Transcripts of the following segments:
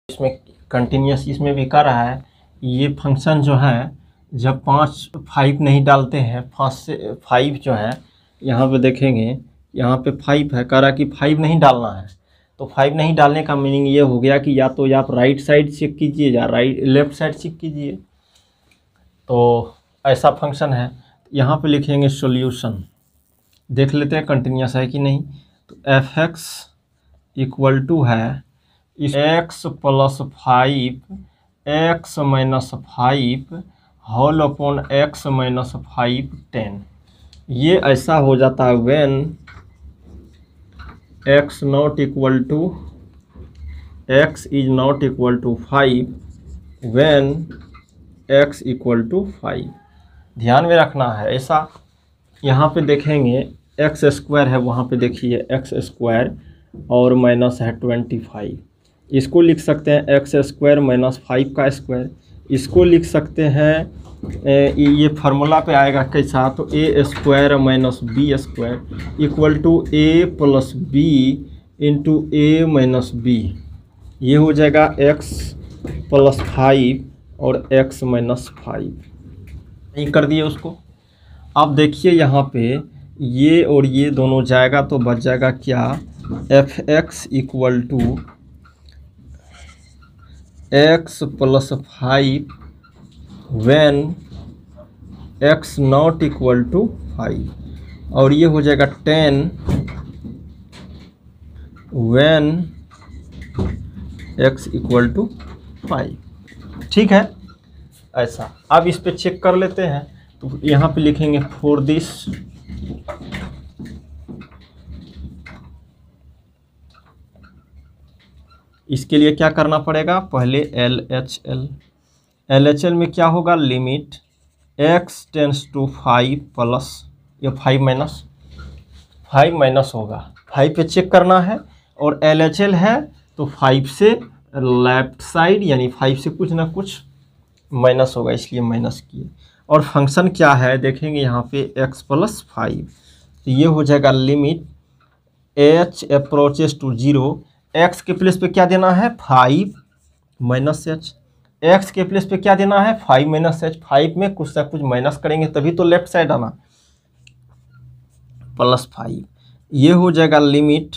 इसमें कंटिन्यूस इसमें भी कर रहा है। ये फंक्शन जो है जब 5 नहीं डालते हैं, 5 से 5 जो है यहाँ पे देखेंगे, यहाँ पे 5 है, कह रहा कि 5 नहीं डालना है। तो 5 नहीं डालने का मीनिंग ये हो गया कि या तो आप राइट साइड चेक कीजिए या लेफ्ट साइड चेक कीजिए। तो ऐसा फंक्शन है। यहाँ पे लिखेंगे सॉल्यूशन, देख लेते हैं कंटिन्यूस है कि नहीं। तो एफ एक्स इक्वल टू है x plus 5 x minus 5 whole upon x minus 5 10। ये ऐसा हो जाता है when x not equal to x is not equal to 5 when x equal to 5। ध्यान में रखना है ऐसा। यहाँ पे देखेंगे एक्स स्क्वायर है, वहाँ पे देखिए एक्स स्क्वायर और माइनस है 25। इसको लिख सकते हैं एक्स स्क्वायर माइनस 5 का स्क्वायर। इसको लिख सकते हैं ये फार्मूला पे आएगा कैसा, तो a square minus b square equal to a plus b into a minus b. ये हो जाएगा एक्स प्लस 5 और एक्स माइनस 5। ये कर दिए उसको। अब देखिए यहाँ पे ये और ये दोनों जाएगा तो बच जाएगा क्या, f x equal to x plus 5 when x not equal to 5, और ये हो जाएगा 10 व्हेन एक्स इक्वल टू 5। ठीक है ऐसा। अब इस पे चेक कर लेते हैं। तो यहाँ पे लिखेंगे फॉर दिस इसके लिए क्या करना पड़ेगा, पहले एल एच एल में क्या होगा, limit x tends to 5 plus ये 5 माइनस होगा, 5 पे चेक करना है। और एल एच एल है तो 5 से लेफ्ट साइड यानी 5 से कुछ ना कुछ माइनस होगा, इसलिए माइनस किए। और फंक्शन क्या है देखेंगे यहाँ पे x प्लस 5। तो ये हो जाएगा limit h approaches to 0। x के प्लेस पे क्या देना है 5 माइनस एच, x के प्लेस पे क्या देना है 5 माइनस एच। 5 में कुछ ना कुछ माइनस करेंगे तभी तो लेफ्ट साइड आना, प्लस 5। ये हो जाएगा limit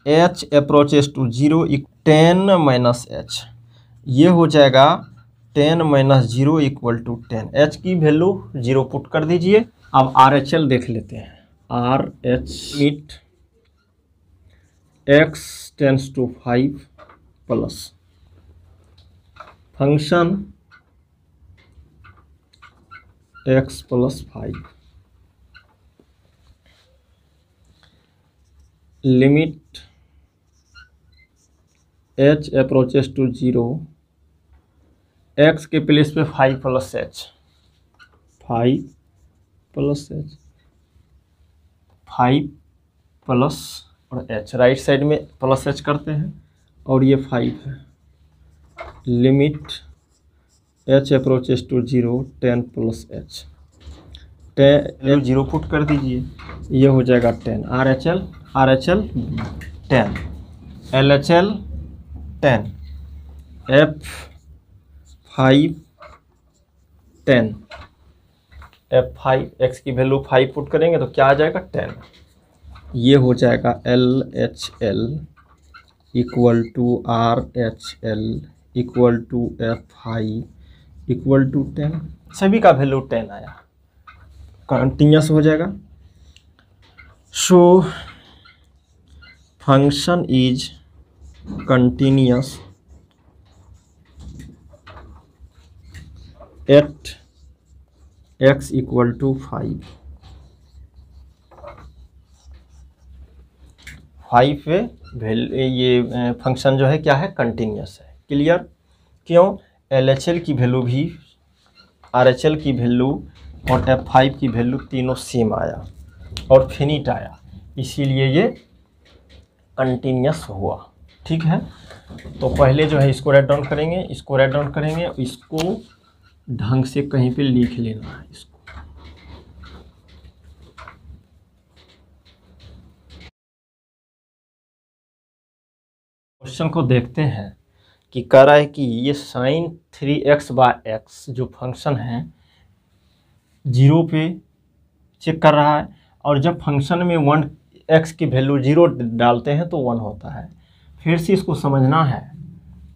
h approaches to 0 10 minus h. ये हो जाएगा 10 माइनस 0 इक्वल टू 10। h की वैल्यू 0 पुट कर दीजिए। अब आर एच एल देख लेते हैं। R H limit x tends to 5 plus function x plus 5 limit h approaches to 0 x के प्लेस पे 5 plus h, 5 plus h, 5 plus और h राइट साइड में प्लस एच करते हैं और ये 5 है। Limit h approaches to 0 10 plus h, 0 put कर दीजिए। ये हो जाएगा 10। R H L 10, L H L 10, F5 10, F5 x की वैल्यू 5 पुट करेंगे तो क्या आ जाएगा 10। ये हो जाएगा LHL equal to RHL equal to F5 equal to 10। सभी का वैल्यू 10 आया, कंटिन्यूस हो जाएगा। So function is continuous at x equal to 5। 5 पे ये फंक्शन जो है क्या है, कंटिन्यूस है। क्लियर? क्यों? LHL की वैल्यू भी RHL की वैल्यू और F5 की वैल्यू तीनों सेम आया और फिनिट आया, इसीलिए ये कंटिन्यूस हुआ। ठीक है, तो पहले जो है इसको राइट डाउन करेंगे, इसको ढंग से कहीं पे लिख लेना है। इसको क्वेश्चन को देखते हैं। कि कह रहा है कि ये साइन 3x/x जो फंक्शन है 0 पे चेक कर रहा है, और जब फंक्शन में 1x की वैल्यू 0 डालते हैं तो 1 होता है। फिर से इसको समझना है,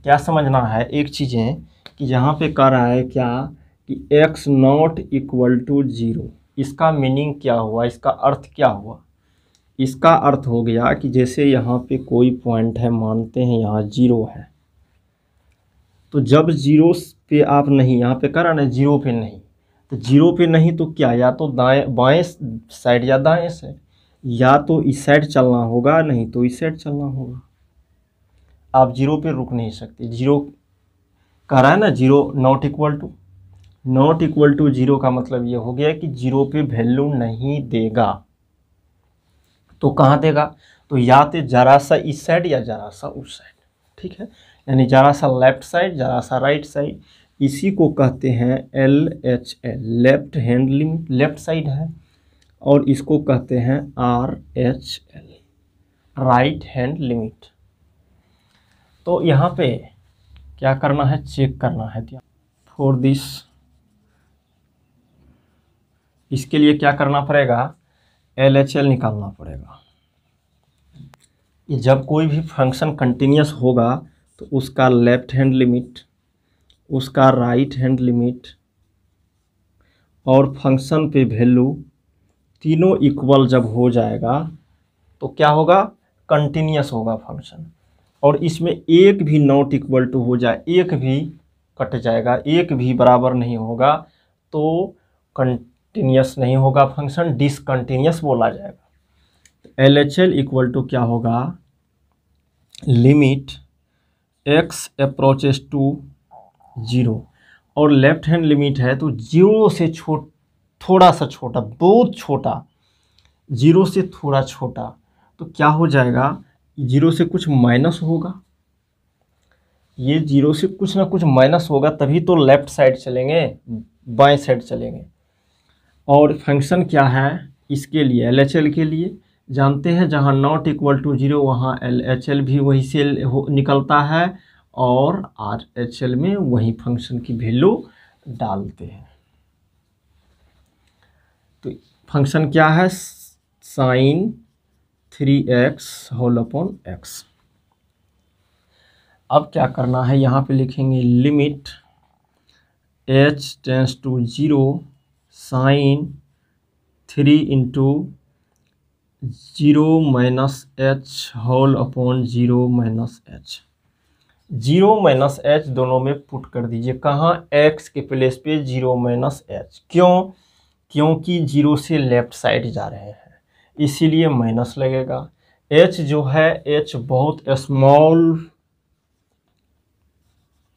क्या समझना है, एक चीज़ें कि यहाँ पे कह रहा है क्या कि x नॉट इक्वल टू 0, इसका मीनिंग क्या हुआ, इसका अर्थ क्या हुआ। इसका अर्थ हो गया कि जैसे यहाँ पे कोई पॉइंट है, मानते हैं यहाँ 0 है, तो जब 0 पे आप नहीं, यहाँ पे करा ना 0 पे नहीं, तो 0 पे नहीं तो क्या, या तो दाएं बाएं साइड या दाएं साइड, या तो इस साइड चलना होगा, नहीं तो इस साइड चलना होगा। आप 0 पे रुक नहीं सकते। 0 कह रहा है ना, 0 नॉट इक्वल टू 0 का मतलब ये हो गया कि 0 पे वैल्यू नहीं देगा। तो कहाँ देगा, तो या तो जरा सा इस साइड या जरा सा उस साइड, ठीक है, यानी जरा सा लेफ्ट साइड जरा सा राइट साइड। इसी को कहते हैं LHL, left hand limit, left side है, और इसको कहते हैं RHL, राइट हैंड लिमिट। तो यहाँ पे क्या करना है, चेक करना है। फॉर दिस, इसके लिए क्या करना पड़ेगा, LHL निकालना पड़ेगा। जब कोई भी फंक्शन कंटिन्यूस होगा तो उसका लेफ्ट हैंड लिमिट, उसका राइट हैंड लिमिट और फंक्शन पे वैल्यू तीनों इक्वल जब हो जाएगा तो क्या होगा, कंटिन्यूस होगा फंक्शन। और इसमें एक भी नॉट इक्वल टू हो जाए, एक भी कट जाएगा, एक भी बराबर नहीं होगा तो कंटिन्यूस नहीं होगा फंक्शन, डिसकंटिन्यूस बोला जाएगा। LHL इक्वल टू क्या होगा, लिमिट x अप्रोचेस टू 0, और लेफ्ट हैंड लिमिट है तो 0 से थोड़ा सा छोटा, बहुत छोटा, 0 से थोड़ा छोटा, तो क्या हो जाएगा, 0 से कुछ माइनस होगा, ये 0 से कुछ ना कुछ माइनस होगा, तभी तो लेफ्ट साइड चलेंगे, बाएं साइड चलेंगे। और फंक्शन क्या है इसके लिए, LHL के लिए जानते हैं, जहाँ नॉट इक्वल टू 0 वहाँ LHL भी वही से निकलता है, और RHL में वही फंक्शन की वैल्यू डालते हैं। तो फंक्शन क्या है, sine 3x whole upon x। अब क्या करना है, यहाँ पे लिखेंगे limit h tends to 0 sine 3 into 0 minus h whole upon 0 minus h। 0 minus h दोनों में पुट कर दीजिए, कहाँ, x के प्लेस पे 0 माइनस h। क्यों, क्योंकि 0 से लेफ्ट साइड जा रहे हैं इसीलिए माइनस लगेगा। h जो है, h बहुत स्मॉल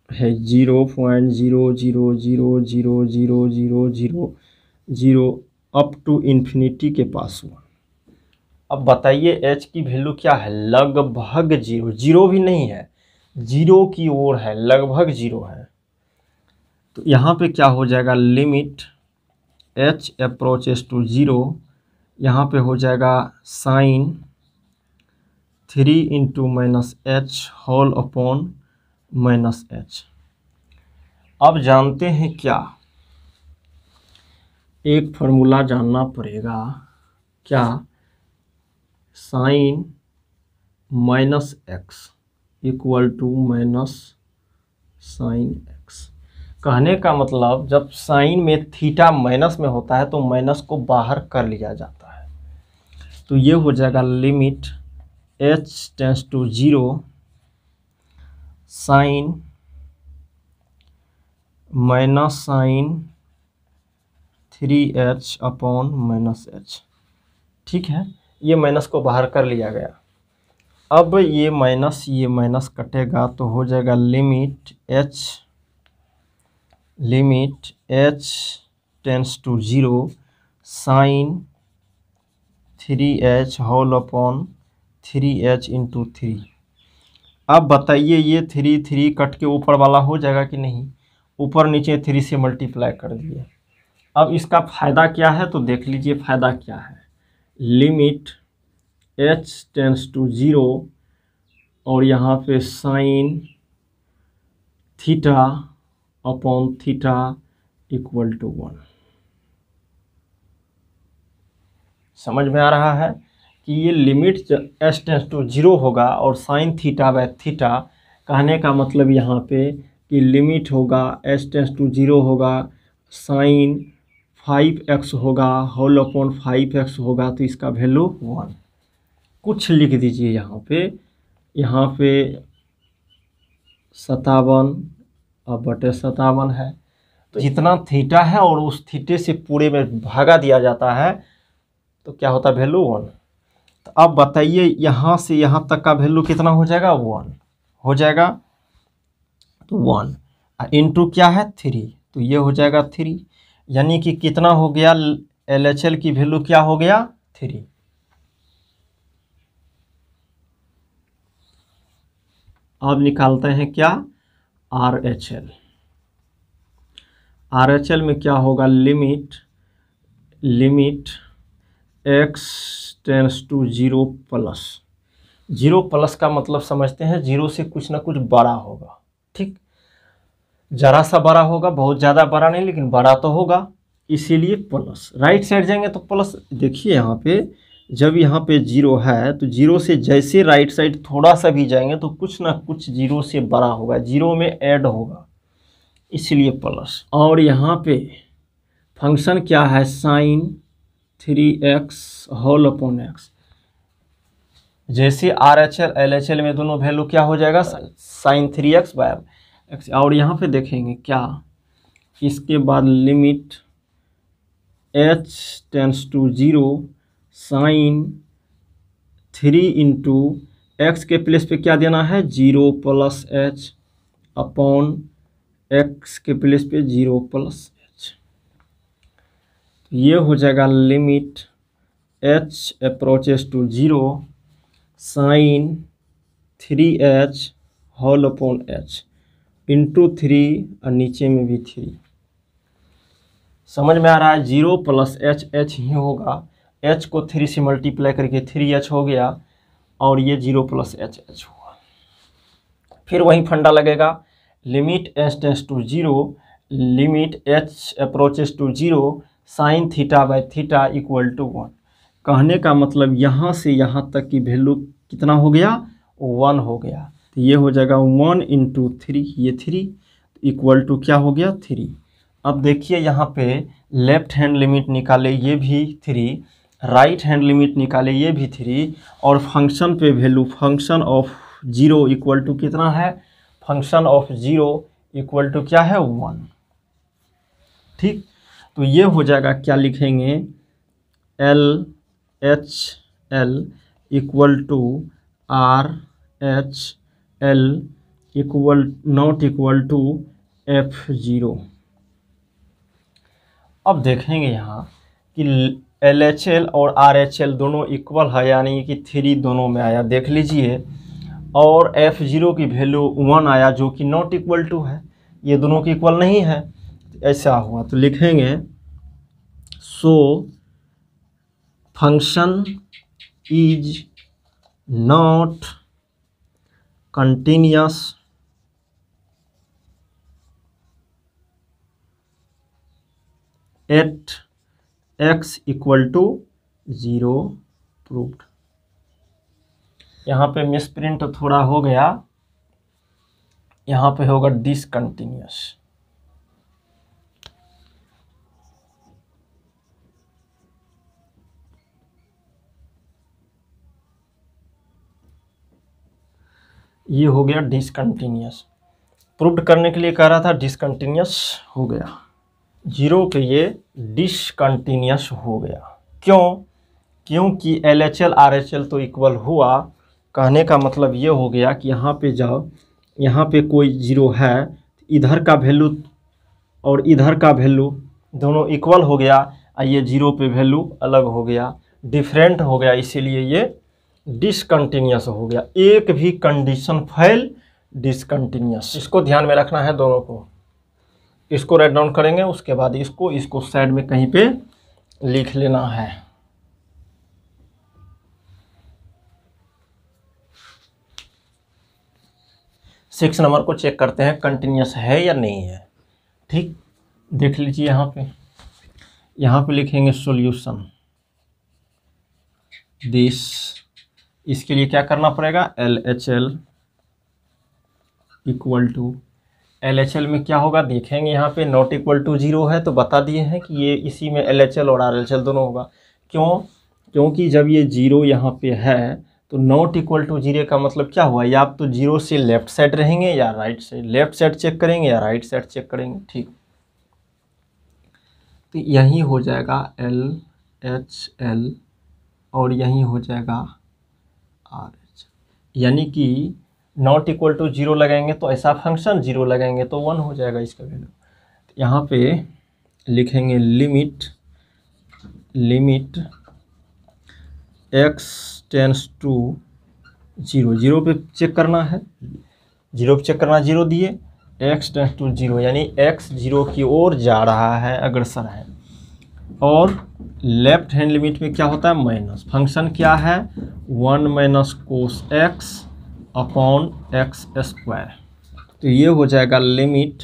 है, 0.00000000 अप टू इन्फिनिटी के पास हुआ। अब बताइए h की वैल्यू क्या है, लगभग 0, 0 भी नहीं है, 0 की ओर है, लगभग 0 है। तो यहाँ पे क्या हो जाएगा, लिमिट h अप्रोचेस टू 0, यहाँ पे हो जाएगा sine 3 into minus h whole upon minus h। अब जानते हैं क्या, एक फार्मूला जानना पड़ेगा, क्या, sine minus x equal to minus sine x। कहने का मतलब जब साइन में थीटा माइनस में होता है तो माइनस को बाहर कर लिया जाता है। तो ये हो जाएगा limit h tends to 0 sine minus sine 3h upon minus h, ठीक है, ये माइनस को बाहर कर लिया गया। अब ये माइनस कटेगा तो हो जाएगा limit h tends to 0 sine 3h whole upon 3h into 3। अब बताइए ये 3 कट के ऊपर वाला हो जाएगा कि नहीं, ऊपर नीचे 3 से मल्टीप्लाई कर दिए। अब इसका फ़ायदा क्या है तो देख लीजिए फ़ायदा क्या है, लिमिट h टेंस टू 0 और यहाँ पे sine theta upon theta equal to 1। समझ में आ रहा है कि ये लिमिट एस टेंस टू 0 होगा और साइन थीटा बाय थीटा, कहने का मतलब यहाँ पे कि लिमिट होगा एस टेंस टू 0 होगा, साइन 5x होगा, होल अपॉन 5x होगा, तो इसका वैल्यू 1। कुछ लिख दीजिए यहाँ पे 57 और बटे 57 है, तो जितना थीटा है और उस थीटे से पूरे में भागा दिया जाता है तो क्या होता है वैल्यू 1। तो अब बताइए यहाँ से यहाँ तक का वैल्यू कितना हो जाएगा, 1 हो जाएगा, तो 1 इंटू क्या है 3, तो ये हो जाएगा 3, यानी कि कितना हो गया, LHL की वैल्यू क्या हो गया 3। अब निकालते हैं क्या RHL। RHL में क्या होगा, limit x tends to 0 plus 0 plus का मतलब समझते हैं 0 से कुछ ना कुछ बड़ा होगा, ठीक, जरा सा बड़ा होगा, बहुत ज़्यादा बड़ा नहीं लेकिन बड़ा तो होगा, इसीलिए प्लस। राइट साइड जाएंगे तो प्लस। देखिए यहाँ पे जब यहाँ पे 0 है तो 0 से जैसे राइट साइड थोड़ा सा भी जाएंगे तो कुछ ना कुछ 0 से बड़ा होगा, 0 में ऐड होगा, इसलिए प्लस। और यहाँ पे फंक्शन क्या है, sine 3x whole upon x। जैसे RHL LHL में दोनों वैल्यू क्या हो जाएगा, साइन 3x बाय x। और यहाँ पे देखेंगे क्या, इसके बाद limit h tends to 0 sine 3 into x के प्लेस पे क्या देना है 0 प्लस h अपॉन x के प्लेस पे 0 प्लस h। ये हो जाएगा limit h approaches to 0 sine 3h whole upon h into 3 और नीचे में भी 3। समझ में आ रहा है, 0 प्लस h ही होगा, h को 3 से मल्टीप्लाई करके 3h हो गया और ये 0 प्लस h हुआ। फिर वही फंडा लगेगा, limit h tends to 0 limit h approaches to 0 sine theta by theta equal to 1। कहने का मतलब यहाँ से यहाँ तक की वैल्यू कितना हो गया, 1 हो गया, तो ये हो जाएगा 1 इंटू 3, ये 3 इक्वल टू क्या हो गया 3। अब देखिए यहाँ पे लेफ्ट हैंड लिमिट निकाले, ये भी 3, राइट हैंड लिमिट निकाले, ये भी 3, और फंक्शन पे value function of 0 equal to कितना है, फंक्शन ऑफ 0 इक्वल टू क्या है 1, ठीक। तो ये हो जाएगा, क्या लिखेंगे, LHL equal to RHL equal not equal to F0। अब देखेंगे यहाँ कि LHL और RHL दोनों इक्वल है, यानी कि 3 दोनों में आया, देख लीजिए, और F0 की वैल्यू 1 आया जो कि नॉट इक्वल टू है, ये दोनों की इक्वल नहीं है, ऐसा हुआ। तो लिखेंगे so function is not continuous at x equal to 0 proved. यहाँ पे मिसप्रिंट थोड़ा हो गया, यहाँ पे होगा डिसकंटिन्यूअस। ये हो गया डिसकंटिन्यूअस, प्रूव्ड करने के लिए कह रहा था, डिसकंटिन्यूअस हो गया, 0 पे ये डिसकंटिन्यूअस हो गया। क्यों, क्योंकि LHL RHL तो इक्वल हुआ, कहने का मतलब ये हो गया कि यहाँ पे जाओ, यहाँ पे कोई 0 है, इधर का वैल्यू और इधर का वैल्यू दोनों इक्वल हो गया, और ये 0 पे वैल्यू अलग हो गया, डिफरेंट हो गया, इसीलिए ये डिसकंटिन्यूअस हो गया। एक भी कंडीशन फेल, डिसकंटिन्यूअस। इसको ध्यान में रखना है दोनों को। इसको राइट डाउन करेंगे, उसके बाद इसको साइड में कहीं पे लिख लेना है। 6 नंबर को चेक करते हैं कंटिन्यूस है या नहीं है। ठीक, देख लीजिए यहाँ पे लिखेंगे सॉल्यूशन दिस। इसके लिए क्या करना पड़ेगा, LHL इक्वल टू, LHL में क्या होगा देखेंगे, यहाँ पे नॉट इक्वल टू 0 है तो बता दिए हैं कि ये इसी में LHL और RHL दोनों होगा। क्यों, क्योंकि जब ये 0 यहाँ पे है तो नॉट इक्वल टू 0 का मतलब क्या हुआ, या आप तो 0 से लेफ्ट साइड रहेंगे या right side, left side check करेंगे या राइट साइड चेक करेंगे। ठीक, तो यही हो जाएगा LHL और यही हो जाएगा RH, यानी कि नॉट इक्वल टू 0 लगाएंगे तो ऐसा फंक्शन, 0 लगाएंगे तो 1 हो जाएगा इसका वैल्यू। यहाँ पे लिखेंगे लिमिट x टेंस टू 0, 0 पे चेक करना है, 0 पे चेक करना, 0 दिए, x टेंस टू 0 यानी x 0 की ओर जा रहा है, अग्रसर है। और लेफ्ट हैंड लिमिट में क्या होता है, माइनस, फंक्शन क्या है 1 minus cos x upon x square. तो ये हो जाएगा limit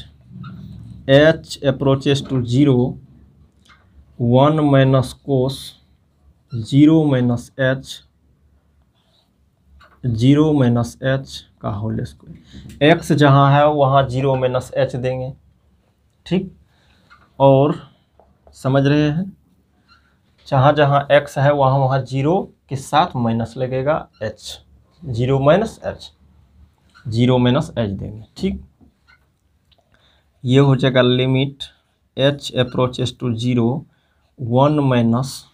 h approaches to 0 1 minus cos 0 minus h का होल स्क्वायर। x जहाँ है वहाँ 0 माइनस h देंगे। ठीक, और समझ रहे हैं, जहाँ जहाँ x है वहाँ वहाँ 0 के साथ माइनस लगेगा h, 0 माइनस h देंगे। ठीक, ये हो जाएगा limit h approaches to 0 1 minus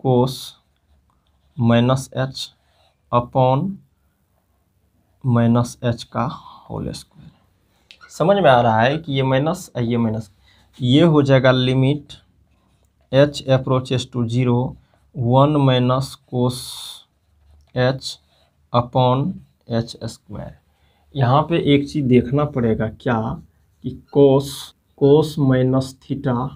cos minus h upon minus h का होल स्क्वायर। समझ में आ रहा है कि ये माइनस ये माइनस, ये हो जाएगा limit h approaches to 0 1 minus cos h upon h square. यहाँ पे एक चीज़ देखना पड़ेगा क्या, कि cos minus theta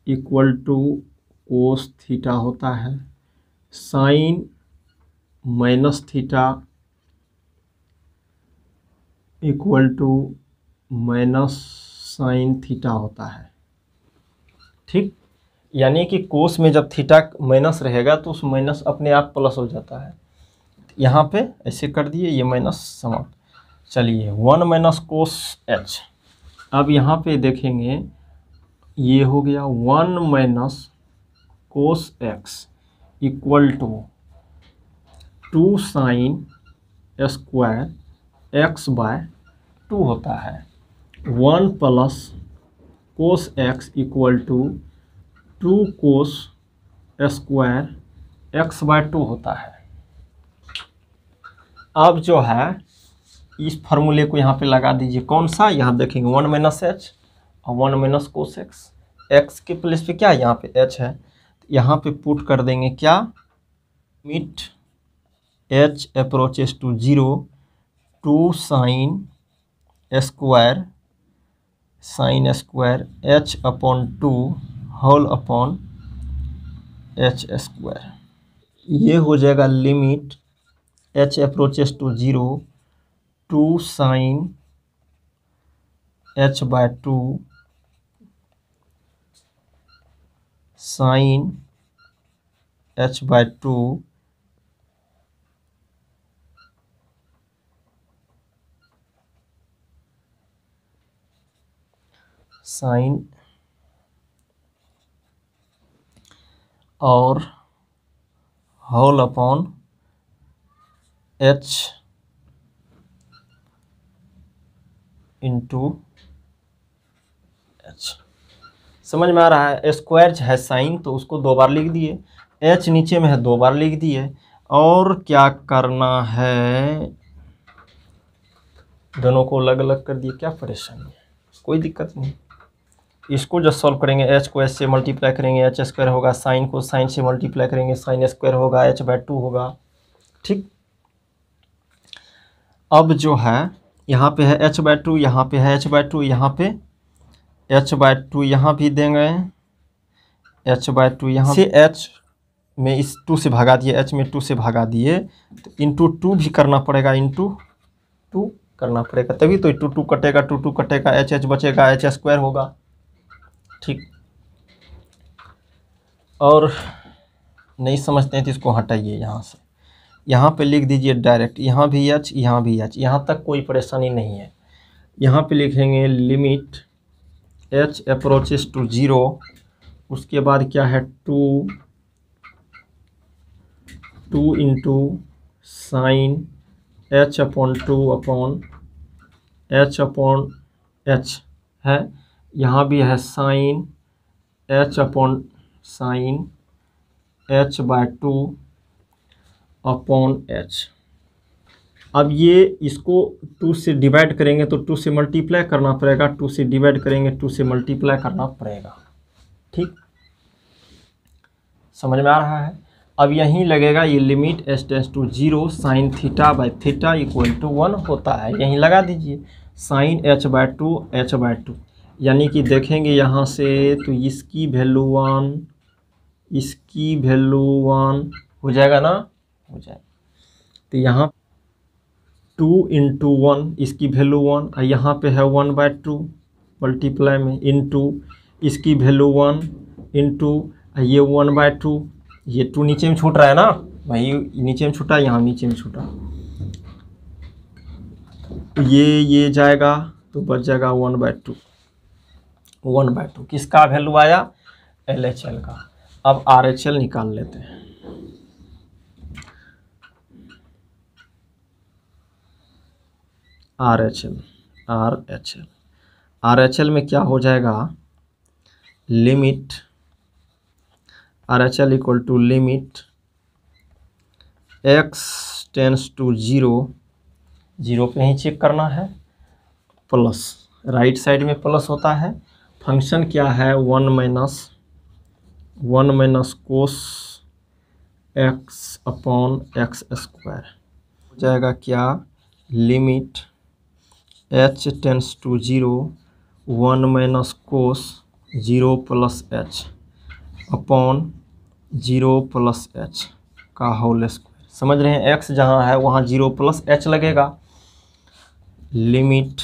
equal to cos theta होता है, sine minus theta equal to minus sine theta होता है। ठीक, यानी कि कोस में जब थीटा माइनस रहेगा तो उस माइनस अपने आप प्लस हो जाता है। यहाँ पे ऐसे कर दिए, ये माइनस समाप्त। चलिए 1 माइनस कोस h, अब यहाँ पे देखेंगे ये हो गया 1 minus cos x equal to 2 sine square x by 2 होता है। 1 plus cos x equal to 2 cos square x by 2 होता है। अब जो है इस फार्मूले को यहाँ पे लगा दीजिए, कौन सा, यहाँ देखेंगे 1 माइनस h और 1 माइनस कोस x के प्लेस पे क्या है, यहाँ पे h है, यहाँ पे पुट कर देंगे क्या, limit h approaches to 0 2 sine square h upon 2 whole upon h square. ये हो जाएगा limit h approaches to 0 2 sine h by 2 sine h by 2 sine और whole upon h into h। समझ में आ रहा है, स्क्वायर है साइन तो उसको 2 बार लिख दिए, h नीचे में है 2 बार लिख दिए, और क्या करना है, दोनों को अलग अलग कर दिए, क्या परेशानी है, कोई दिक्कत नहीं। इसको जब सॉल्व करेंगे h को h से मल्टीप्लाई करेंगे h स्क्वायर होगा, साइन को साइन से मल्टीप्लाई करेंगे साइन स्क्वायर होगा, h बाय 2 होगा। ठीक, अब जो है यहाँ पे है h बाय 2, यहाँ पे है h बाय 2, यहाँ पे h बाय 2 यहाँ भी देंगे, h बाय 2 यहाँ से h में इस 2 से भगा दिए, h में 2 से भगा दिए, तो इंटू 2 भी करना पड़ेगा, इंटू 2 करना पड़ेगा, तभी तो 2 2 कटेगा, 2 2 कटेगा, h h बचेगा, h स्क्वायर होगा। ठीक, और नहीं समझते हैं तो इसको हटाइए यहाँ से, यहाँ पे लिख दीजिए डायरेक्ट, यहाँ भी h, यहाँ भी h, यहाँ तक कोई परेशानी नहीं है। यहाँ पे लिखेंगे लिमिट h अप्रोचेस टू 0, उसके बाद क्या है 2 into sine h upon 2 upon h upon h है, यहाँ भी है sine h upon sine h by 2 upon h। अब ये इसको 2 से डिवाइड करेंगे तो 2 से मल्टीप्लाई करना पड़ेगा, 2 से डिवाइड करेंगे 2 से मल्टीप्लाई करना पड़ेगा। ठीक, समझ में आ रहा है। अब यहीं लगेगा ये limit h tends to 0 sine theta by theta equal to 1 होता है, यहीं लगा दीजिए साइन h बाय 2, यानी कि देखेंगे यहाँ से तो इसकी वैल्यू 1, इसकी वैल्यू 1 हो जाएगा ना, हो जाएगा। तो यहाँ 2 इंटू 1, इसकी वैल्यू 1, और यहाँ पे है 1 बाय 2 मल्टीप्लाई में, इंटू इसकी वैल्यू 1 इंटू ये 1 बाय 2, ये 2 नीचे में छूट रहा है ना, वही नीचे में छूटा, यहाँ नीचे में छूटा, तो ये जाएगा तो बच जाएगा 1 बाय 2, 1 बाय 2 किसका वैल्यू आया, LHL का। अब RHL निकाल लेते हैं। RHL में क्या हो जाएगा, limit RHL equal to limit x tends to 0 पे ही चेक करना है, प्लस राइट साइड में प्लस होता है, फंक्शन क्या है 1 minus cos x upon x square, हो जाएगा क्या, limit h tends to 0 1 minus cos 0 plus h upon 0 plus h का होल स्क्वायर। समझ रहे हैं, x जहाँ है वहाँ 0 प्लस h लगेगा। Limit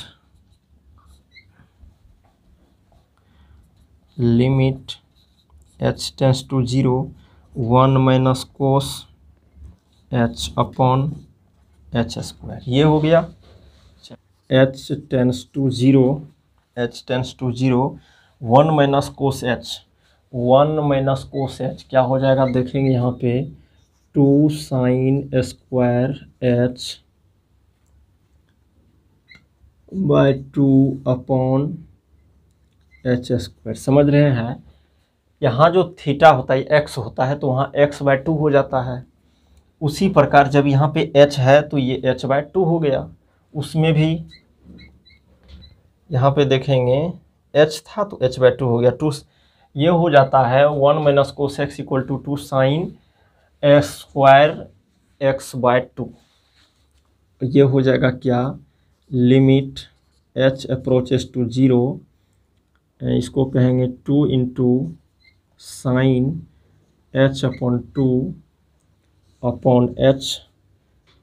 h tends to 0 1 minus cos h upon h square, ये हो गया। h tends to 0 1 minus cos h, 1 minus cos h क्या हो जाएगा, देखेंगे यहाँ पे 2 sine square h by 2 upon h square. समझ रहे हैं, यहाँ जो थीटा होता है x होता है तो वहाँ x बाय 2 हो जाता है, उसी प्रकार जब यहाँ पे h है तो ये h बाय 2 हो गया, उसमें भी यहाँ पे देखेंगे h था तो h बाय 2 हो गया, 2 ये हो जाता है 1 minus cos x equal to 2 sine square x by 2, ये हो जाएगा क्या, लिमिट h अप्रोचेस टू 0, इसको कहेंगे 2 into sine h upon 2 upon h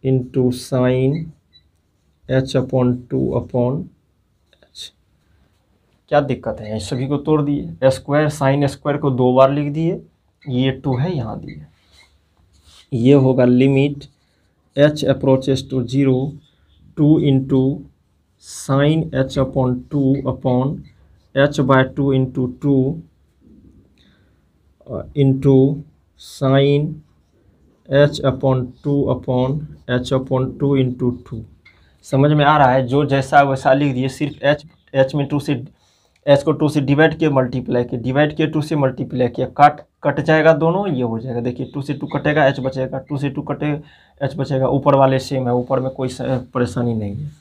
into sine h upon 2 upon h। क्या दिक्कत है, इस सभी को तोड़ दिए, स्क्वायर साइन स्क्वायर को 2 बार लिख दिए, ये 2 है यहाँ दिए, ये होगा limit h approaches to 0 2 into sine h upon 2 upon h by 2 into 2 into sine h upon 2 upon h upon 2 into 2। समझ में आ रहा है, जो जैसा वैसा लिख दिए, सिर्फ h में 2 से h को 2 से डिवाइड किया, मल्टीप्लाई किया, डिवाइड किया 2 से मल्टीप्लाई किया, कट जाएगा दोनों, ये हो जाएगा। देखिए 2 से 2 कटेगा, h बचेगा, 2 से 2 कटेगा, h बचेगा, ऊपर वाले सेम है, ऊपर में कोई परेशानी नहीं है।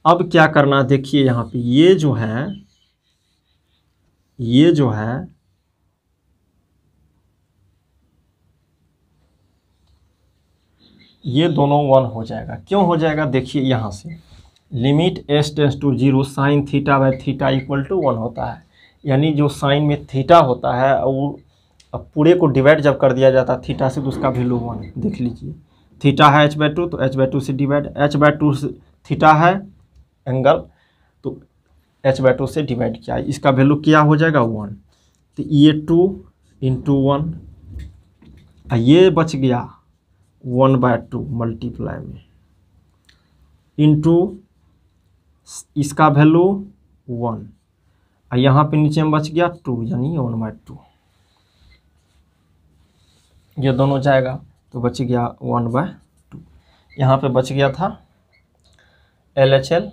अब क्या करना, देखिए यहाँ पे ये जो है ये दोनों 1 हो जाएगा। क्यों हो जाएगा, देखिए यहाँ से limit h tends to 0 sine theta by theta equal to 1 होता है, यानी जो साइन में थीटा होता है वो अब पूरे को डिवाइड जब कर दिया जाता है थीटा से तो उसका वैल्यू 1 देख लीजिए। थीटा है h/2 तो h/2 से डिवाइड, h/2 से थीटा है एंगल तो h/2 से डिवाइड किया, इसका वैल्यू क्या हो जाएगा 1। तो ये 2 × 1 ये बच गया 1/2 मल्टीप्लाई में इंटू इसका वैल्यू 1 और यहाँ पे नीचे में बच गया 2 यानी 1/2। ये दोनों जाएगा तो बच गया 1/2। यहाँ पे बच गया था LHL,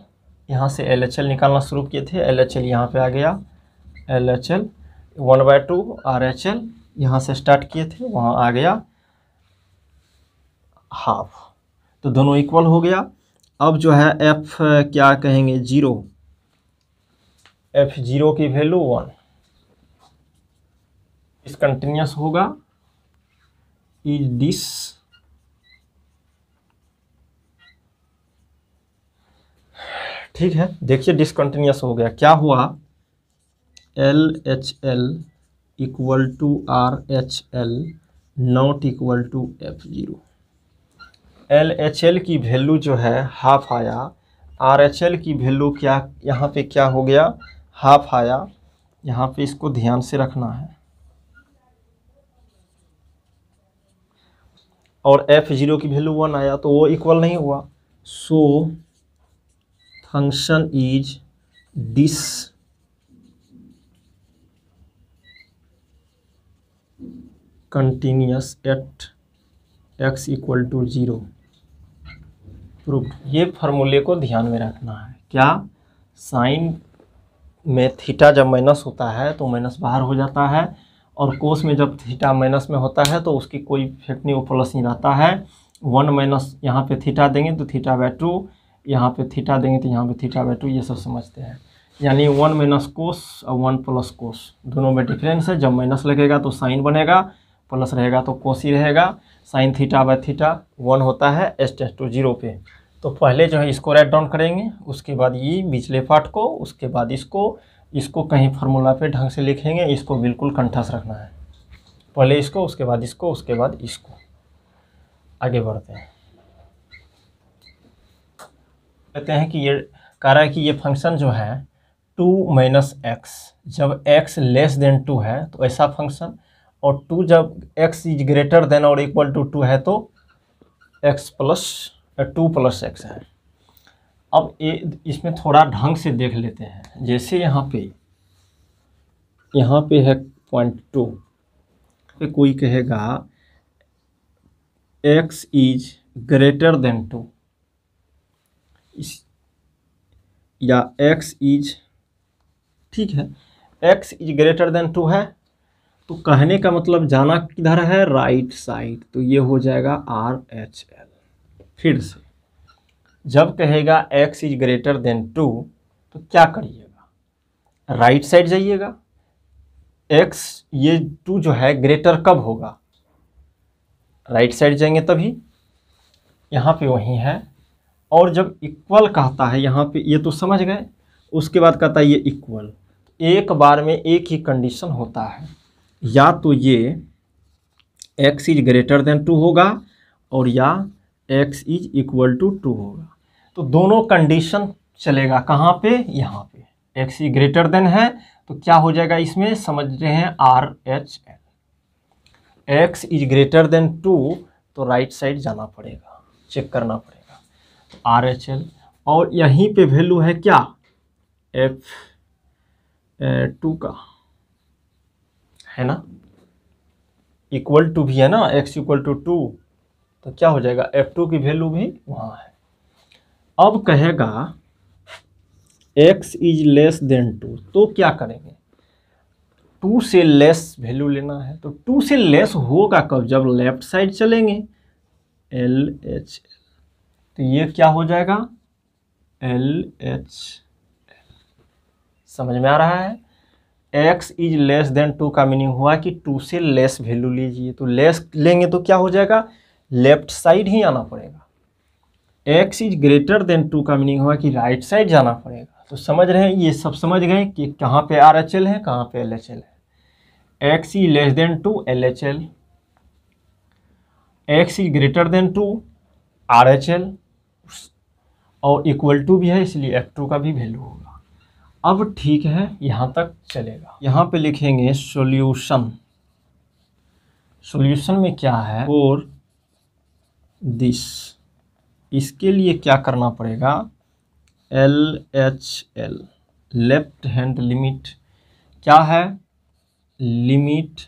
यहाँ से LHL निकालना शुरू किए थे, LHL यहाँ पे आ गया, LHL 1/2 RHL यहाँ से स्टार्ट किए थे वहाँ आ गया हाफ, तो दोनों इक्वल हो गया। अब जो है F क्या कहेंगे 0, F0 की वैल्यू 1, डिसकंटिन्यूअस होगा, इज दिस ठीक है। देखिए डिसकंटिन्यूअस हो गया, क्या हुआ LHL equal to RHL not equal to F0। LHL की वैल्यू जो है हाफ आया, RHL की वैल्यू क्या यहाँ पे क्या हो गया हाफ आया। यहाँ पे इसको ध्यान से रखना है। और F0 की वैल्यू 1 आया तो वो इक्वल नहीं हुआ। So function is discontinuous at x equal to 0 proved. ये फार्मूले को ध्यान में रखना है। क्या साइन में थीटा जब माइनस होता है तो माइनस बाहर हो जाता है, और कोस में जब थीटा माइनस में होता है तो उसकी कोई इफेक्ट नहीं, वो प्लस नहीं रहता है। 1 माइनस यहाँ पे थीटा देंगे तो θ/2, यहाँ पे थीटा देंगे तो यहाँ पे θ/2, ये सब समझते हैं। यानी 1 माइनस कोस और 1 प्लस कोस दोनों में डिफरेंस है। जब माइनस लगेगा तो साइन बनेगा, प्लस रहेगा तो कोस ही रहेगा। साइन θ/θ 1 होता है s/0 पे। तो पहले जो है इसको राइट डाउन करेंगे, उसके बाद ये पिछले पार्ट को, उसके बाद इसको कहीं फार्मूला पे ढंग से लिखेंगे। इसको बिल्कुल कंठस्थ रखना है, पहले इसको, उसके बाद इसको, उसके बाद इसको। आगे बढ़ते हैं, कहते हैं कि ये कह रहा है कि ये फंक्शन जो है 2 - x, जब x लेस देन 2 है तो ऐसा फंक्शन, और 2 जब x इज ग्रेटर देन और इक्वल टू 2 है तो x प्लस 2 + x है। अब इसमें थोड़ा ढंग से देख लेते हैं। जैसे यहाँ पे है पॉइंट 2 पे कोई कहेगा x इज ग्रेटर देन 2 या x इज, ठीक है, x इज ग्रेटर देन 2 है तो कहने का मतलब जाना किधर है, राइट साइड, तो ये हो जाएगा RHL। फिर से जब कहेगा x इज ग्रेटर देन 2 तो क्या करिएगा, राइट साइड जाइएगा। x ये 2 जो है ग्रेटर कब होगा, राइट साइड जाएंगे तभी। यहाँ पे वही है। और जब इक्वल कहता है यहाँ पे, ये तो समझ गए। उसके बाद कहता है ये इक्वल, एक बार में एक ही कंडीशन होता है, या तो ये x इज ग्रेटर देन 2 होगा और या x इज इक्वल टू 2 होगा। तो दोनों कंडीशन चलेगा कहाँ पे, यहाँ पे। x इज ग्रेटर देन है तो क्या हो जाएगा, इसमें समझ रहे हैं RHL। x is greater then 2 तो राइट साइड जाना पड़ेगा, चेक करना पड़ेगा RHL। और यहीं पे वैल्यू है क्या, F2 का है ना, इक्वल टू भी है ना, x इक्वल टू 2, तो क्या हो जाएगा F2 की वैल्यू भी वहाँ है। अब कहेगा x इज लेस देन 2 तो क्या करेंगे, 2 से लेस वैल्यू लेना है। तो 2 से लेस होगा कब, जब लेफ्ट साइड चलेंगे, LHL। तो ये क्या हो जाएगा LHL। समझ में आ रहा है। x इज लेस देन 2 का मीनिंग हुआ कि 2 से लेस वैल्यू लीजिए। तो लेस लेंगे तो क्या हो जाएगा, लेफ्ट साइड ही आना पड़ेगा। x इज ग्रेटर देन 2 का मीनिंग हुआ कि राइट साइड जाना पड़ेगा। तो समझ रहे हैं, ये सब समझ गए कि कहाँ पे RHL है, कहाँ पे LHL है। X is less than two LHL, x is greater than two RHL और इक्वल टू भी है, इसलिए F2 का भी वैल्यू होगा। अब ठीक है, यहाँ तक चलेगा। यहाँ पे लिखेंगे सॉल्यूशन। सॉल्यूशन में क्या है, और दिस, इसके लिए क्या करना पड़ेगा, LHL लेफ्ट हैंड लिमिट क्या है, limit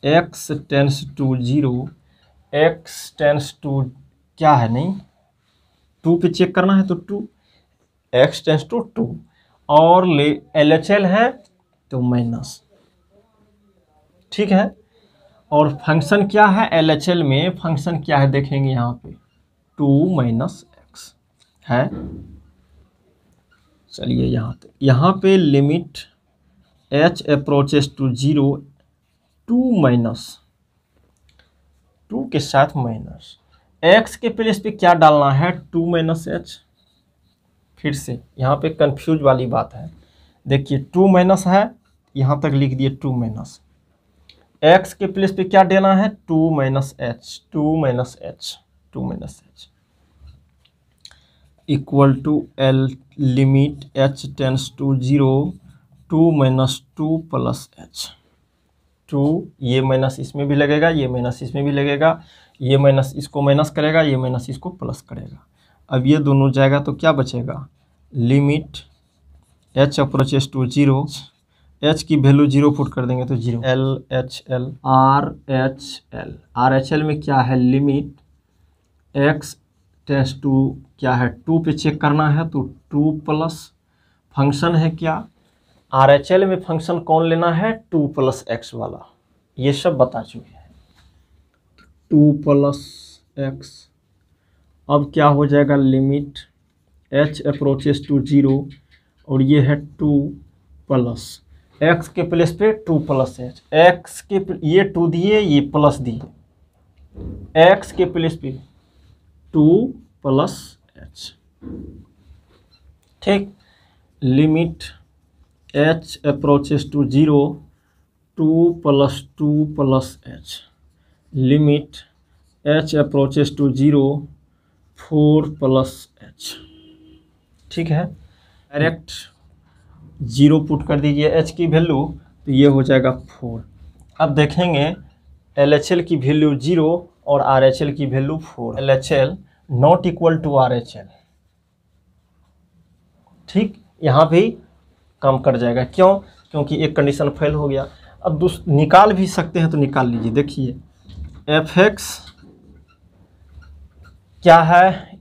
x tends to 0, x tends to क्या है, नहीं 2 पे चेक करना है तो 2, x टेंस टू 2 और LHL है तो माइनस, ठीक है। और फंक्शन क्या है, LHL में फंक्शन क्या है देखेंगे यहाँ पे 2 माइनस एक्स है। चलिए यहाँ पे limit h approaches to 0, 2 minus 2 के साथ माइनस, x के प्लेस पे क्या डालना है, 2 माइनस h। फिर से यहाँ पे कंफ्यूज वाली बात है, देखिए 2 माइनस है, यहाँ तक लिख दिए 2 माइनस, x के प्लेस पे क्या देना है, 2 minus h, 2 minus h, 2 minus h equal to L limit h tends to 0, 2 minus 2 plus h। 2 ये माइनस इसमें भी लगेगा, ये माइनस इसमें भी लगेगा, ये माइनस इसको माइनस करेगा, ये माइनस इसको प्लस करेगा। अब ये दोनों जाएगा तो क्या बचेगा, limit h approaches to 0, h की वैल्यू 0 पुट कर देंगे तो 0, LHL RHL में क्या है, लिमिट x टेंस टू क्या है, 2 पे चेक करना है तो 2 प्लस फंक्शन है क्या, RHL में फंक्शन कौन लेना है, 2 प्लस एक्स वाला, ये सब बता चुके हैं, 2 प्लस एक्स। अब क्या हो जाएगा, लिमिट h अप्रोचेस टू 0 और ये है 2 प्लस x के प्लेस पे 2 प्लस h, x के ये 2 दिए, ये प्लस दिए, x के प्लेस पे 2 प्लस h, ठीक। Limit h approaches to 0, 2 plus 2 plus h, limit h approaches to 0, 4 plus h, ठीक है। डायरेक्ट 0 पुट कर दीजिए h की वैल्यू तो ये हो जाएगा 4। अब देखेंगे LHL की वैल्यू 0 और RHL की value 4, LHL not equal to RHL, ठीक। यहाँ भी कम कर जाएगा, क्यों, क्योंकि एक कंडीशन फेल हो गया। अब निकाल भी सकते हैं तो निकाल लीजिए, देखिए fx क्या है,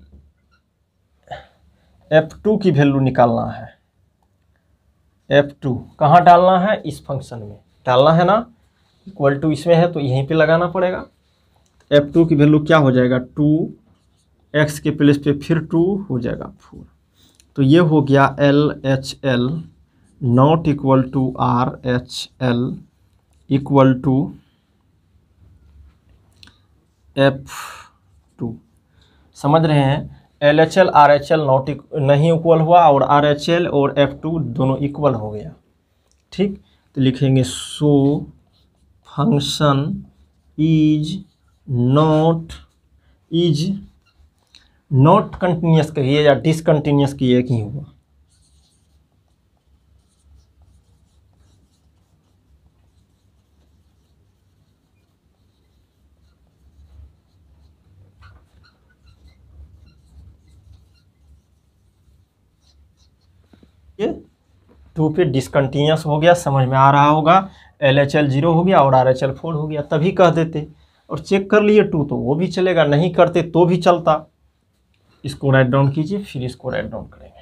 F2 की वैल्यू निकालना है, F2 कहाँ डालना है, इस फंक्शन में डालना है ना, इक्वल टू इसमें है तो यहीं पे लगाना पड़ेगा। F2 की वैल्यू क्या हो जाएगा, 2, x के प्लेस पे फिर 2 हो जाएगा 4, तो ये हो गया LHL not equal to RHL equal to F2। समझ रहे हैं, LHL RHL नहीं इक्वल हुआ और RHL और F2 दोनों इक्वल हो गया, ठीक। तो लिखेंगे so function is not continuous कहिए या डिसकंटिन्यूस कहिए, एक ही हुआ। ये 2 पे डिसकंटिन्यूस हो गया, समझ में आ रहा होगा। LHL 0 हो गया और RHL 4 हो गया, तभी कह देते और चेक कर लिए 2 तो वो भी चलेगा, नहीं करते तो भी चलता। इसको राइट डाउन कीजिए, फिर इसको राइट डाउन करेंगे।